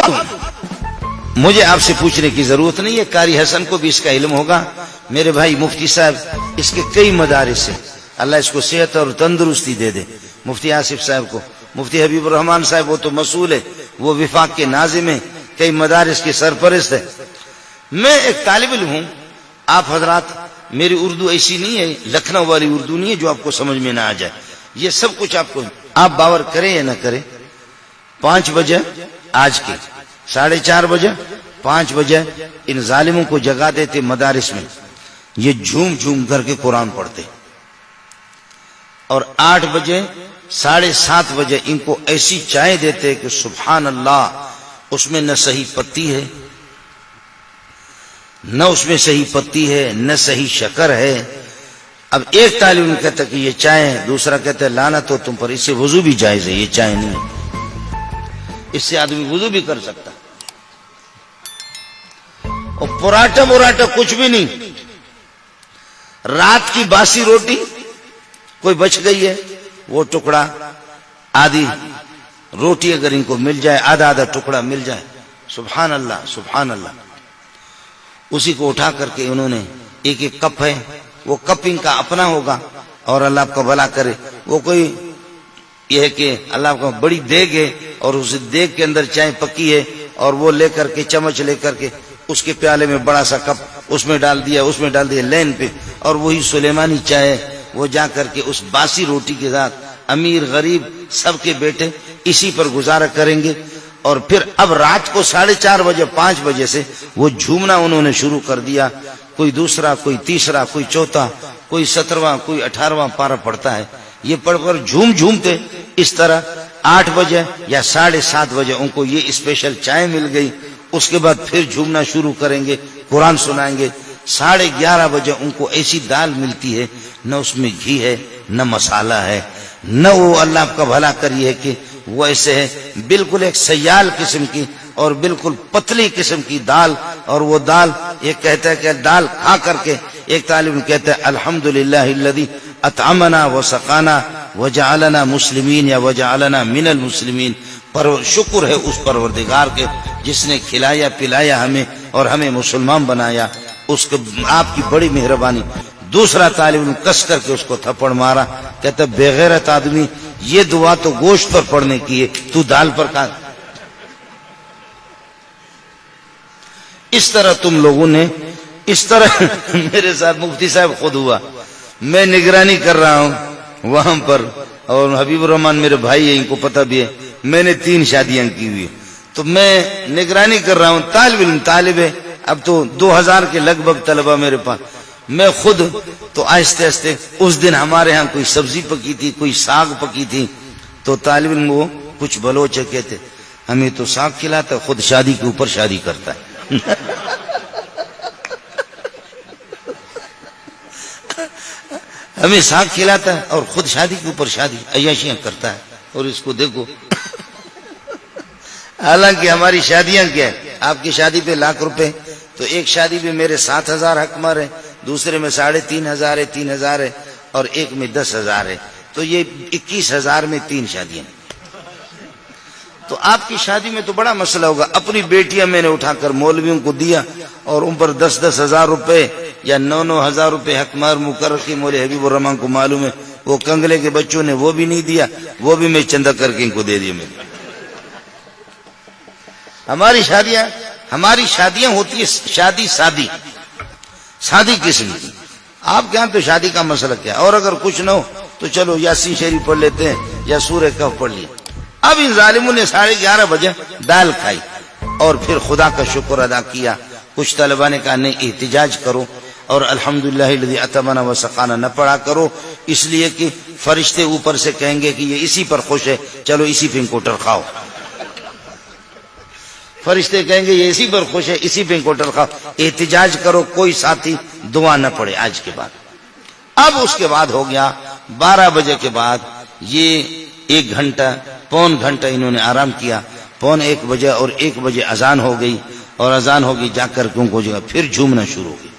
اب مجھے آپ سے پوچھنے کی ضرورت نہیں ہے، قاری حسن کو بھی اس کا علم ہوگا، میرے بھائی مفتی صاحب اس کے کئی مدارس ہیں، اللہ اس کو صحت اور تندرستی دے دے، مفتی آصف صاحب کو، مفتی حبیب الرحمان صاحب وہ تو مسئول ہے، وہ وفاق کے ناظم ہیں، کئی مدارس کے سرپرست ہے۔ میں ایک طالب علم ہوں، آپ حضرات میری اردو ایسی نہیں ہے، لکھنؤ والی اردو نہیں ہے جو آپ کو سمجھ میں نہ آ جائے، یہ سب کچھ آپ کو، آپ باور کریں یا نہ کریں، 5 بجے آج کے 4:30 بجے 5 بجے ان ظالموں کو جگا دیتے مدارس میں، یہ جھوم جھوم کر کے قرآن پڑھتے، اور 8 بجے 7:30 بجے ان کو ایسی چائے دیتے کہ سبحان اللہ، اس میں نہ صحیح پتی ہے، نہ اس میں صحیح پتی ہے، نہ صحیح شکر ہے۔ اب ایک طالب علم کہتا کہ یہ چائے ہے، دوسرا کہتا ہے لعنت ہو تم پر، اس سے وضو بھی جائز ہے، یہ چائے نہیں ہے، اس سے آدمی وضو بھی کر سکتا، اور پراٹھا مراٹھا کچھ بھی نہیں، رات کی باسی روٹی کوئی بچ گئی ہے، وہ ٹکڑا آدھی روٹی اگر ان کو مل جائے، آدھا آدھا ٹکڑا مل جائے، سبحان اللہ سبحان اللہ، اسی کو اٹھا کر کے انہوں نے ایک ایک کپ ہے، وہ کپ ان کا اپنا ہوگا، اور اللہ آپ کا بھلا کرے، وہ کوئی یہ ہے کہ اللہ آپ کا بڑی دیگ ہے اور اس دیگ کے اندر چائے پکی ہے، اور وہ لے کر کے چمچ لے کر کے اس کے پیالے میں بڑا سا کپ اس میں ڈال دیا لین پہ، اور وہی سلیمانی چائے، وہ جا کر کے اس باسی روٹی کے ساتھ امیر غریب سب کے بیٹے اسی پر گزارا کریں گے، اور پھر اب رات کو 4:30 بجے 5 بجے سے وہ جھومنا انہوں نے شروع کر دیا، کوئی دوسرا کوئی تیسرا کوئی چوتھا کوئی 17واں کوئی 18واں پارہ پڑتا ہے، یہ پڑھ کر جھوم جھومتے، اس طرح 8 بجے یا 7:30 بجے ان کو یہ اسپیشل چائے مل گئی، اس کے بعد پھر جھومنا شروع کریں گے، قرآن سنائیں گے، 11:30 بجے ان کو ایسی دال ملتی ہے، نہ اس میں گھی ہے نہ مسالہ ہے، نہ وہ اللہ آپ کا بھلا کریے کہ وہ ایسے ہے، بالکل ایک سیال قسم کی اور بالکل پتلی قسم کی دال، اور وہ دال ایک کہتا ہے کہ دال کھا کر کے ایک طالب کہتا ہے الحمدللہ الذی اطعمنا وسقانا وجعلنا مسلمین یا وجعلنا من المسلمین، پر شکر ہے اس پروردگار کے جس نے کھلایا پلایا ہمیں اور ہمیں مسلمان بنایا، اس کو آپ کی بڑی مہربانی۔ دوسرا طالب علم کس کر کے اس کو تھپڑ مارا، کہتا بے غیرت آدمی، یہ دعا تو گوشت پر پڑھنے کی ہے، تو دال پر کھا۔ اس طرح تم لوگوں نے، اس طرح میرے ساتھ مفتی صاحب خود ہوا، میں نگرانی کر رہا ہوں وہاں پر، اور حبیب الرحمان میرے بھائی ہیں، ان کو پتہ بھی ہے، میں نے 3 شادیاں کی ہوئی، تو میں نگرانی کر رہا ہوں، طالب علم طالب ہے، اب تو 2000 کے لگ بھگ طلبہ میرے پاس، میں خود تو آہستہ آہستہ، اس دن ہمارے ہاں کوئی سبزی پکی تھی کوئی ساگ پکی تھی، تو طالب علم وہ کچھ بلوچ کہتے ہمیں تو ساگ کھلاتا، خود شادی کے اوپر شادی کرتا ہے ہمیں ساگ کھلاتا ہے اور خود شادی کے اوپر شادی عیاشیاں کرتا ہے، اور اس کو دیکھو حالانکہ ہماری شادیاں کیا ہے، آپ کی شادی پہ 1,00,000 روپے، تو ایک شادی پہ میرے 7,000 حکمر ہے، دوسرے میں 3,500 ہے، 3,000 ہے، اور ایک میں 10,000 ہے، تو یہ 21,000 میں 3 شادیاں۔ تو آپ کی شادی میں تو بڑا مسئلہ ہوگا، اپنی بیٹیاں میں نے اٹھا کر مولویوں کو دیا، اور ان پر 10,000 روپے یا 9,000 روپے حکمار مقرر کی، مولوی حبیب الرحمان کو معلوم ہے، وہ کنگلے کے بچوں نے وہ بھی نہیں دیا، وہ بھی میں چندہ کر کے ان کو دے دیا۔ میں ہماری شادیاں ہوتی ہے شادی سادی قسم کی، آپ کے ہاں تو شادی کا مسئلہ کیا، اور اگر کچھ نہ ہو تو چلو یاسین شریف پڑھ لیتے ہیں یا سورہ کہف پڑھ لیا۔ اب ان ظالموں نے 11:30 بجے دال کھائی اور پھر خدا کا شکر ادا کیا۔ کچھ طلباء نے کہا نہیں احتجاج کرو اور الحمدللہ الذی اطعمنا وسقانا نہ پڑھا کرو، اس لیے کہ فرشتے اوپر سے کہیں گے کہ یہ اسی پر خوش ہے، چلو اسی پہ انکوٹر کھاؤ، فرشتے کہیں گے یہ اسی پر خوش ہے، اسی پہ انکوٹر کھاؤ، احتجاج کرو، کوئی ساتھی دعا نہ پڑھے آج کے بعد۔ اب اس کے بعد ہو گیا 12 بجے کے بعد، یہ 1 گھنٹہ پون گھنٹہ انہوں نے آرام کیا، 1:15 بجے اور 1 بجے اذان ہو گئی، اور اذان ہوگی جا کر کے ان کو جگہ پھر جھومنا شروع ہو گئی،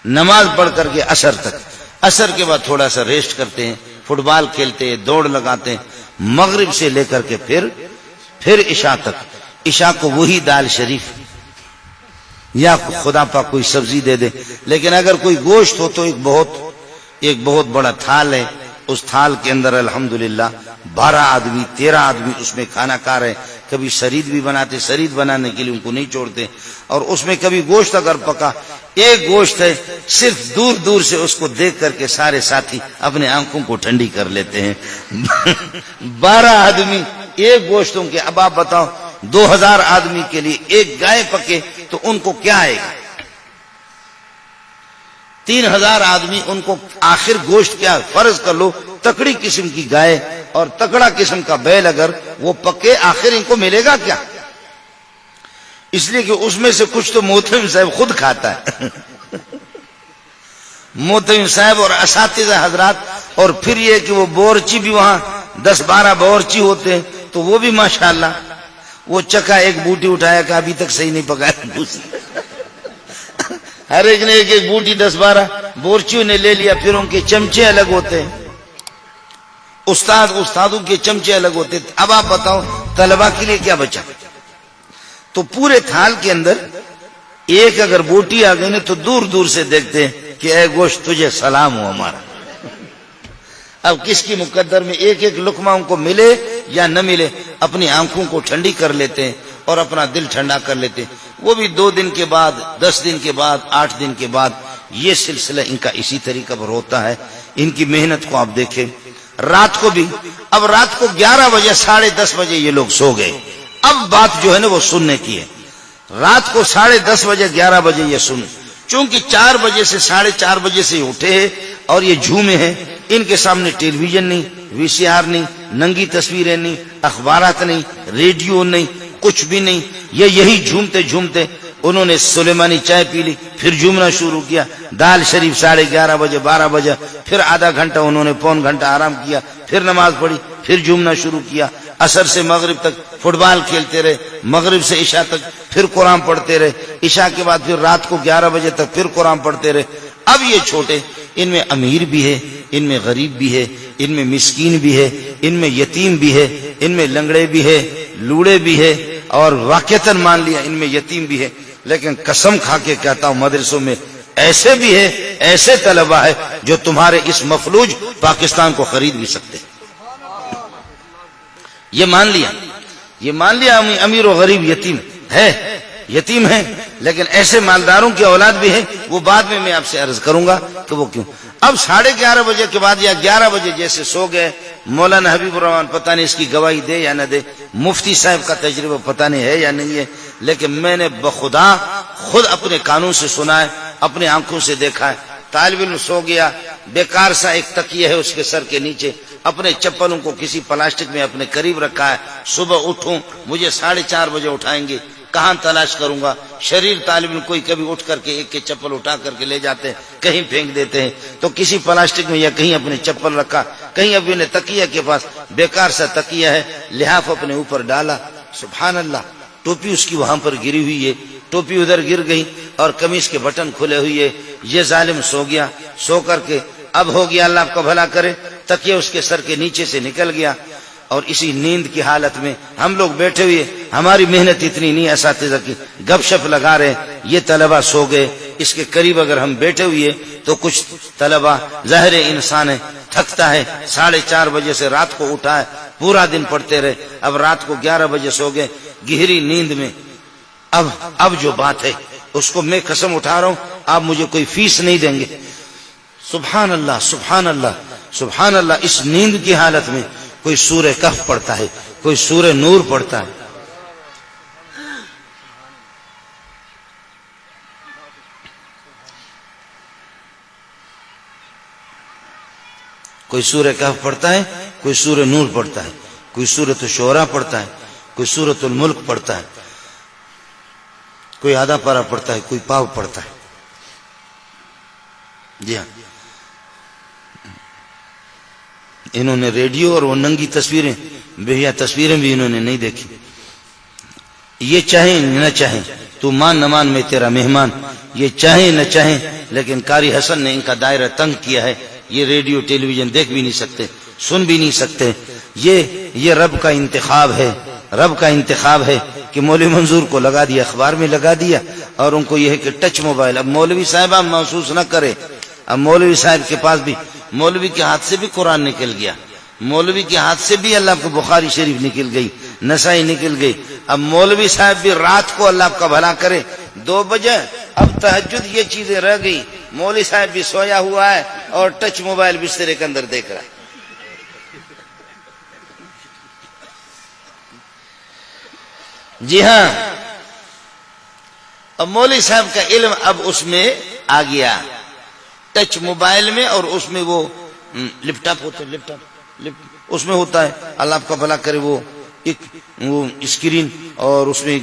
نماز پڑھ کر کے عصر تک، عصر کے بعد تھوڑا سا ریسٹ کرتے ہیں، فٹ بال کھیلتے ہیں، دوڑ لگاتے ہیں، مغرب سے لے کر کے پھر عشاء تک، عشاء کو وہی دال شریف یا خدا پاک کوئی سبزی دے دے. لیکن اگر کوئی گوشت ہو تو ایک بہت بڑا تھال ہے, اس تھال کے اندر الحمدللہ 12 آدمی 13 آدمی اس میں کھانا کھا رہے. کبھی شرید بھی بناتے, شرید بنانے کے لیے ان کو نہیں چھوڑتے. اور اس میں کبھی گوشت اگر پکا, ایک گوشت ہے, صرف دور دور سے اس کو دیکھ کر کے سارے ساتھی اپنے آنکھوں کو ٹھنڈی کر لیتے ہیں. 12 آدمی ایک گوشتوں کے. اب آپ بتاؤ 2000 آدمی کے لیے ایک گائے پکے تو ان کو کیا آئے گا؟ 3000 آدمی, ان کو آخر گوشت کیا؟ فرض کر لو تکڑی قسم کی گائے اور تکڑا قسم کا بیل اگر وہ پکے, آخر ان کو ملے گا کیا؟ اس لیے کہ اس میں سے کچھ تو محترم صاحب خود کھاتا ہے. محترم صاحب اور اساتذہ حضرات. اور پھر یہ کہ وہ بورچی بھی وہاں 10-12 بورچی ہوتے ہیں تو وہ بھی ماشاءاللہ وہ چکا ایک بوٹی اٹھایا کہ ابھی تک صحیح نہیں پکایا. ہر ایک نے ایک بوٹی 10-12 بورچیوں نے لے لیا. پھر ان کے چمچے الگ ہوتے ہیں, استادوں کے چمچے الگ ہوتے. اب آپ بتاؤ طلبہ کے لیے کیا بچا؟ تو پورے تھال کے اندر ایک اگر بوٹی آ گئی نا تو دور دور سے دیکھتے ہیں کہ اے گوشت تجھے سلام ہو ہمارا. اب کس کی مقدر میں ایک لقمہ ان کو ملے یا نہ ملے, اپنی آنکھوں کو ٹھنڈی کر لیتے ہیں اور اپنا دل ٹھنڈا کر لیتے ہیں. وہ بھی 2 دن کے بعد, 10 دن کے بعد, 8 دن کے بعد. یہ سلسلہ ان کا اسی طریقہ پر ہوتا ہے. ان کی محنت کو آپ دیکھیں. رات کو بھی, اب رات کو 11 بجے 10:30 بجے یہ لوگ سو گئے. اب بات جو ہے نا وہ سننے کی ہے. رات کو 10:30 بجے 11 بجے یہ سن, چونکہ 4 بجے سے 4:30 بجے سے اٹھے ہیں اور یہ جھومے ہیں. ان کے سامنے ٹیلی ویژن نہیں, VCR نہیں, ننگی تصویریں نہیں, اخبارات نہیں, ریڈیو نہیں, کچھ بھی نہیں. یہ یہی جھومتے جھومتے انہوں نے سلیمانی چائے پی لی, پھر جھومنا شروع کیا. دال شریف 11:30 بجے 12 بجے, پھر آدھا گھنٹہ انہوں نے پون گھنٹہ آرام کیا, پھر نماز پڑھی, پھر جھومنا شروع کیا. عصر سے مغرب تک فٹ بال کھیلتے رہے, مغرب سے عشاء تک پھر قرآن پڑھتے رہے, عشاء کے بعد پھر رات کو 11 بجے تک پھر قرآن پڑھتے رہے. اب یہ چھوٹے, ان میں امیر بھی ہے, ان میں غریب بھی ہے, ان میں مسکین بھی ہے, ان میں یتیم بھی ہے, ان میں لنگڑے بھی ہے, لوڑے بھی ہے, اور واقعتاً مان لیا ان میں یتیم بھی ہے. لیکن قسم کھا کے کہتا ہوں مدرسوں میں ایسے بھی ہے, ایسے طلبہ ہے جو تمہارے اس مفلوج پاکستان کو خرید بھی سکتے. یہ مان لیا امیر و غریب یتیم ہے. لیکن ایسے مالداروں کی اولاد بھی ہے, وہ بعد میں آپ سے عرض کروں گا کہ وہ کیوں. اب 11:30 بجے کے بعد یا 11 بجے جیسے سو گئے. مولانا حبیب الرحمان پتہ نہیں اس کی گواہی دے یا نہ دے, مفتی صاحب کا تجربہ پتہ نہیں ہے یا نہیں ہے, لیکن میں نے بخدا خود اپنے کانوں سے سنا ہے, اپنے آنکھوں سے دیکھا ہے. طالب علم سو گیا, بیکار سا ایک تکیہ ہے اس کے سر کے نیچے, اپنے چپلوں کو کسی پلاسٹک میں اپنے قریب رکھا ہے. صبح اٹھوں, مجھے 4:30 بجے اٹھائیں گے, کہاں تلاش کروں گا؟ شریر طالب علم کوئی کبھی اٹھ کر کے ایک کے چپل اٹھا کر کے لے جاتے ہیں, کہیں پھینک دیتے ہیں, تو کسی پلاسٹک میں یا کہیں اپنے چپل رکھا, کہیں اپنے تکیہ کے پاس بیکار سا تکیہ ہے, لحاف اپنے اوپر ڈالا. سبحان اللہ, ٹوپی اس کی وہاں پر گری ہوئی ہے, ٹوپی ادھر گر گئی اور قمیص کے بٹن کھلے ہوئی ہے. یہ ظالم سو گیا, سو کر کے اب ہو گیا اللہ آپ کا بھلا کرے, تکیہ اس کے سر کے نیچے سے نکل گیا. اور اسی نیند کی حالت میں ہم لوگ بیٹھے ہوئے, ہماری محنت اتنی نہیں, اساتذہ کی گپ شپ لگا رہے, یہ طلبہ سو گئے. اس کے قریب اگر ہم بیٹھے ہوئے تو کچھ طلبہ, ظاہر انسان ہے, تھکتا ہے, 4:30 بجے سے رات کو اٹھا ہے, پورا دن پڑھتے رہے, اب رات کو 11 بجے سو گئے گہری نیند میں. اب جو بات ہے اس کو میں قسم اٹھا رہا ہوں, آپ مجھے کوئی فیس نہیں دیں گے. سبحان اللہ سبحان اللہ سبحان اللہ. اس نیند کی حالت میں کوئی سورہ کہف پڑھتا ہے, کوئی سورہ نور پڑھتا ہے, کوئی سورہ کہف پڑھتا ہے, کوئی سورہ نور پڑھتا ہے, کوئی سورۃ الشعراء پڑھتا ہے, کوئی سورۃ الملک پڑھتا ہے, کوئی آدھا پارہ پڑھتا ہے, کوئی پاو پڑھتا ہے. جی ہاں, انہوں نے ریڈیو اور وہ ننگی تصویریں, بہیا تصویریں بھی انہوں نے نہیں دیکھی. یہ چاہیں نہ چاہیں, تو مان نہ مان میں تیرا مہمان, یہ چاہیں نہ چاہیں, لیکن قاری حسن نے ان کا دائرہ تنگ کیا ہے. یہ ریڈیو ٹیلی ویژن دیکھ بھی نہیں سکتے, سن بھی نہیں سکتے. یہ رب کا انتخاب ہے, رب کا انتخاب ہے کہ مولوی منظور کو لگا دیا، اخبار میں لگا دیا، اور ان کو یہ ہے کہ ٹچ موبائل. اب مولوی صاحب آپ محسوس نہ کرے، اب مولوی صاحب کے پاس بھی، مولوی کے ہاتھ سے بھی قرآن نکل گیا، مولوی کے ہاتھ سے بھی اللہ کو بخاری شریف نکل گئی، نسائی نکل گئی. اب مولوی صاحب بھی رات کو اللہ کا بھلا کرے 2 بجے، اب تہجد، یہ چیزیں رہ گئی. مولوی صاحب بھی سویا ہوا ہے اور ٹچ موبائل بسترے کے اندر دیکھ رہا ہے. جی ہاں، اب مولوی صاحب کا علم اب اس میں آ گیا، ٹچ موبائل میں، اور اس میں وہ لیپ ٹاپ ہوتا ہے، لیپ ٹاپ اس میں ہوتا ہے. اللہ آپ کا بھلا کرے، وہ اسکرین، اور اس میں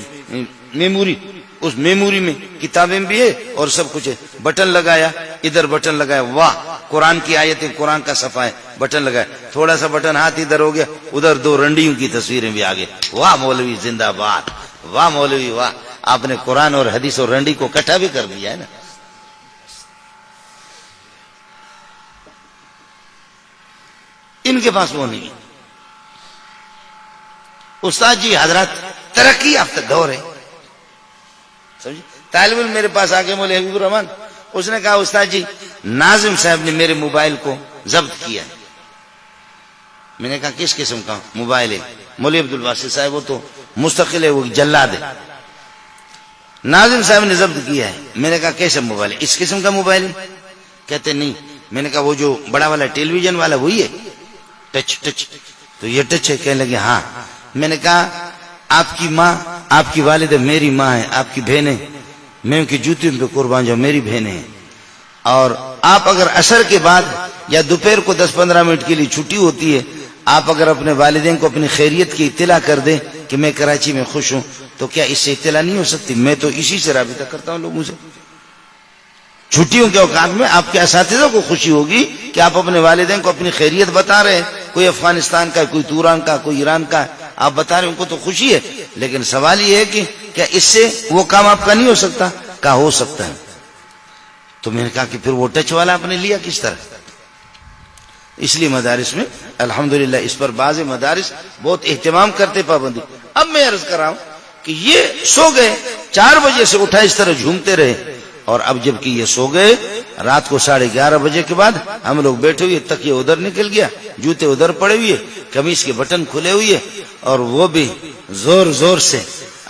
میموری، اس میموری میں کتابیں بھی ہے اور سب کچھ ہے. بٹن لگایا، ادھر بٹن لگایا، واہ قرآن کی آیتیں، قرآن کا صفحہ ہے، بٹن لگایا، تھوڑا سا بٹن ہاتھ ادھر ہو گیا، ادھر 2 رنڈیوں کی تصویریں بھی آ گئی. واہ مولوی زندہ باد، واہ مولوی واہ، آپ نے قرآن اور حدیث اور رنڈی کو اکٹھا بھی کر دیا ہے نا. ان کے پاس وہ نہیں. استاد جی حضرات ترقی یافتہ دور ہے، سمجھے. طالب علم میرے پاس آ کے مولوی حبیب الرحمان، اس نے کہا استاد جی ناظم صاحب نے میرے موبائل کو ضبط کیا. میں نے کہا کس قسم کا موبائل ہے؟ مولوی عبدالباسط صاحب وہ تو مستقل ہے، وہ جلاد ہے. ناظم صاحب نے ضبط کیا ہے. میں نے کہا کیسا موبائل ہے؟ اس قسم کا موبائل ہے؟ کہتے نہیں. میں نے کہا وہ جو بڑا والا ٹیلی ویژن والا وہی ہے، ٹچ ٹچ؟ تو یہ ٹچ ہے؟ کہنے لگے ہاں. میں نے کہا آپ کی ماں، آپ کی والدہ میری ماں ہے، آپ کی بہنیں، میں ان کی جوتیوں پہ قربان جاؤں، میری بہنیں ہیں. اور آپ اگر عصر کے بعد یا دوپہر کو 10-15 منٹ کے لیے چھٹی ہوتی ہے، آپ اگر اپنے والدین کو اپنی خیریت کی اطلاع کر دیں کہ میں کراچی میں خوش ہوں، تو کیا اس سے اطلاع نہیں ہو سکتی؟ میں تو اسی سے رابطہ کرتا ہوں لوگوں سے. چھٹیوں کے اوقات میں آپ کے اساتذہ کو خوشی ہوگی کہ آپ اپنے والدین کو اپنی خیریت بتا رہے ہیں، کوئی افغانستان کا، کوئی توران کا، کوئی ایران کا، آپ بتا رہے ہیں، ان کو تو خوشی ہے. لیکن سوال یہ ہے کہ کیا اس سے وہ کام آپ کا نہیں ہو سکتا؟ کہا ہو سکتا ہے. تو میں نے کہا کہ پھر وہ ٹچ والا آپ نے لیا کس طرح؟ اس لیے مدارس میں الحمدللہ اس پر بعض مدارس بہت اہتمام کرتے، پابندی. اب میں عرض کر رہا ہوں کہ یہ سو گئے، 4 بجے سے اٹھا اس طرح جھومتے رہے، اور اب جبکہ یہ سو گئے رات کو 11:30 بجے کے بعد ہم لوگ بیٹھے ہوئے، تکیہ ادھر نکل گیا، جوتے ادھر پڑے ہوئے، قمیص کے بٹن کھلے ہوئے، اور وہ بھی زور زور سے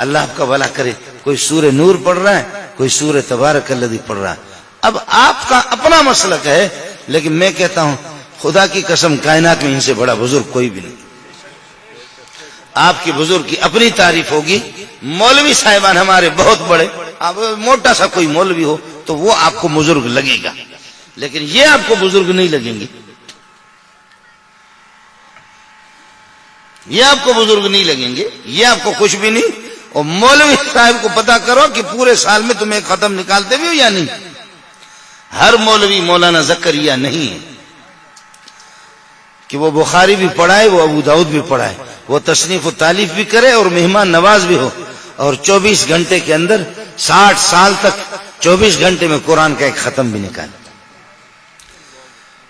اللہ آپ کا بھلا کرے کوئی سورہ نور پڑھ رہا ہے، کوئی سورہ تبارک الذی پڑھ رہا ہے. اب آپ کا اپنا مسلک ہے، لیکن میں کہتا ہوں خدا کی قسم کائنات میں ان سے بڑا بزرگ کوئی بھی نہیں. آپ کی بزرگ کی اپنی تعریف ہوگی. مولوی صاحبان ہمارے بہت بڑے، اب موٹا سا کوئی مولوی ہو تو وہ آپ کو بزرگ لگے گا، لیکن یہ آپ کو بزرگ نہیں لگیں گے، یہ آپ کو بزرگ نہیں لگیں گے، یہ آپ کو کچھ بھی نہیں. اور مولوی صاحب کو پتا کرو کہ پورے سال میں تم ایک ختم نکالتے بھی ہو یا نہیں. ہر مولوی مولانا زکریا نہیں ہے کہ وہ بخاری بھی پڑھائے، وہ ابو داؤد بھی پڑھائے، وہ تصنیف و تالیف بھی کرے اور مہمان نواز بھی ہو، اور 24 گھنٹے کے اندر 60 سال تک 24 گھنٹے میں قرآن کا ایک ختم بھی نکالے.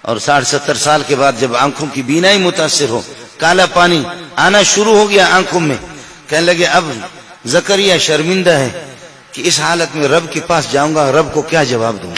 اور 60-70 سال کے بعد جب آنکھوں کی بینائی متاثر ہو، کالا پانی آنا شروع ہو گیا آنکھوں میں، کہنے لگے اب زکریا شرمندہ ہے کہ اس حالت میں رب کے پاس جاؤں گا، رب کو کیا جواب دوں.